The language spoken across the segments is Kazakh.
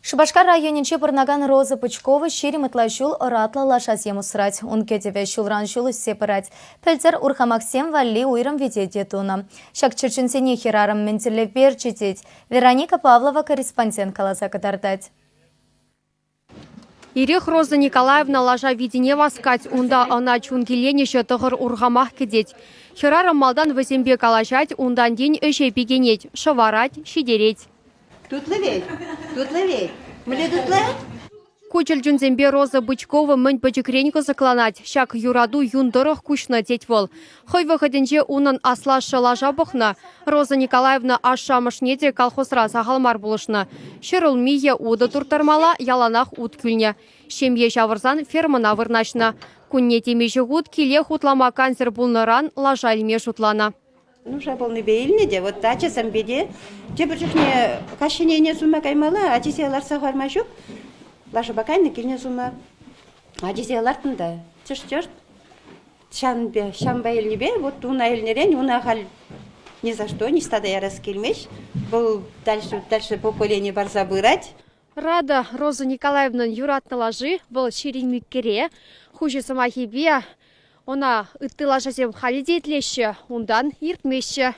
Шубашкар районинче пырнаган Роза Пучкова щиримытла шул оратла лашасем усрать. Он кетеве шулран шулы сепарать. Пельцер урхамаксем валли уйрам ведете туна. Шак чеченсене хирарам ментеле перчитить. Вероника Павлова корреспондент каласа катардать. Ирех Роза Николаевна лажа видене васкать, унда она чунгеленеше тығыр ургамах кедеть. Хирарам малдан вазембе калашать, ундан день өше пигенеть, шаварать, шидереть. Тут ловей. Мле тут ловей? Кучель джунзембе Роза Бычкова мэнь бачекренько закланать, щак юраду юндорох кучна деть вол. Хой выходенче унан асла шалажа бухна, Роза Николаевна ашшамышнете колхозра сағалмар булышна. Шырыл мие уды туртармала, яланах ут күлне. Шемье шавырзан фермана вырнашна. Кунне темеші гуд келе хутлама канцер булныран лажа илме шутлана. Ну, шаболны бейліне де, вот тача самбеде, жебір жүхне кашынене сума каймала, ачисеялар сағарма жүк, лашы бакайны келіне сума, ачисеялартында, чыш-чыш, шамба елнебе, вот уна елнерен, уна хал ни за что, ни стада ярас келмеш, был дальше поколение бар забырать. Рада Роза Николаевна юратны лажи, был ширинмик кере, хуже самахибе, она ыттылашасем халидетлеші, ундан иртмеші.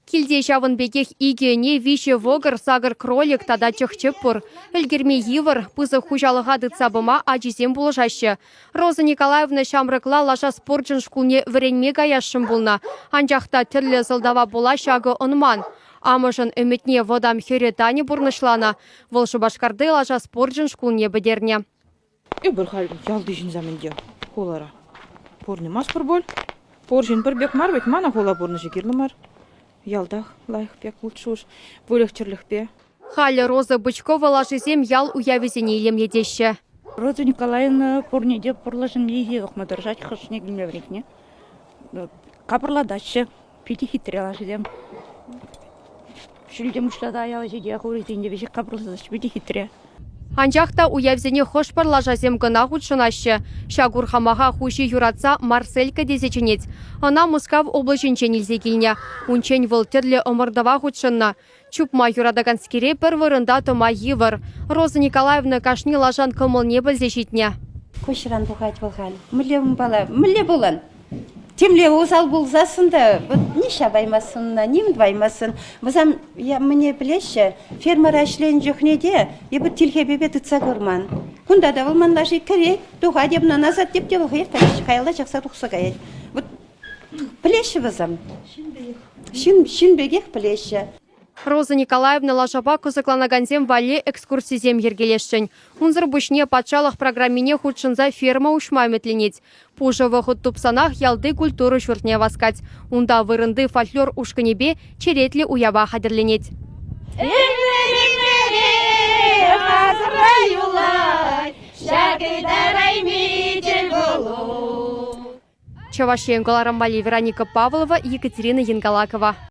Килде жавын бекех игене више вогыр сагыр кролик тада чықчып бұр. Үлгерме евір пызы хужалыға дытсабыма ажизем болжашы. Роза Николаевна шамрыкла лаша спортжын шкулне віренме гаяшым болна. Анжақта түрлі зылдава бола шағы ұнман. Амыжын үмітне водам херетани бұрнышлана. Вол Шубашкарды лаша спортжын шкулне бідерне. Бір хал ялды жын замінде қолара. Порны мас бір бол. Поржын бір бек мар бек мана қола борны жекерлі мар. Ялдах лайх пек лучшуш. Бөлек чырлых пе. Халі Роза Бычкова лашызем ял уявезене илем едеші. Роза Николаевна порнеде порлажын еге оқмадыржать хышне гілмеврекне. Капырладачы. Пети хитре лашызем. Шүлдем ұшлада аяла жеде ақурезінде вешек капырладачы пети хитре. Анжақта уявзене хош парлажазем гына худшынашы. Шагур хамаға хуши юратса Марселька дезеченет. Она Мускав облачынчен илзе келіне. Унчен выл терлі омырдава худшынна. Чупма юрадаган скере бір вырында тома евір. Роза Николаевна кашни лажан кымыл не білзешетне. Кошыран бұғайт болған. Мүле болан. Темле озал болзасында, не шабаймасын, не дваймасын. Бізам, мне білеші, фермара әшлен жүхнеде, ебі тілге бебе тұтса көрман. Күнда да болман лажи керек, туға дебна назад деп де болғыр, қайла жақса тұқсы қайет. Білеші бізам. Шын бегек білеші. Роза Николаевна лажаба кызыкланаганзем вале экскурсизем ергелешшін. Унзыр бұшне патшалық программине худшынза ферма ушмайметленет. Пужы вăхыт тупсанах ялды культуры швыртне васкать. Унда вырынды фольклор ушканебе черетлі уяба хадерленет. Чавашен Вероника Павлова, Екатерина Янгалакова.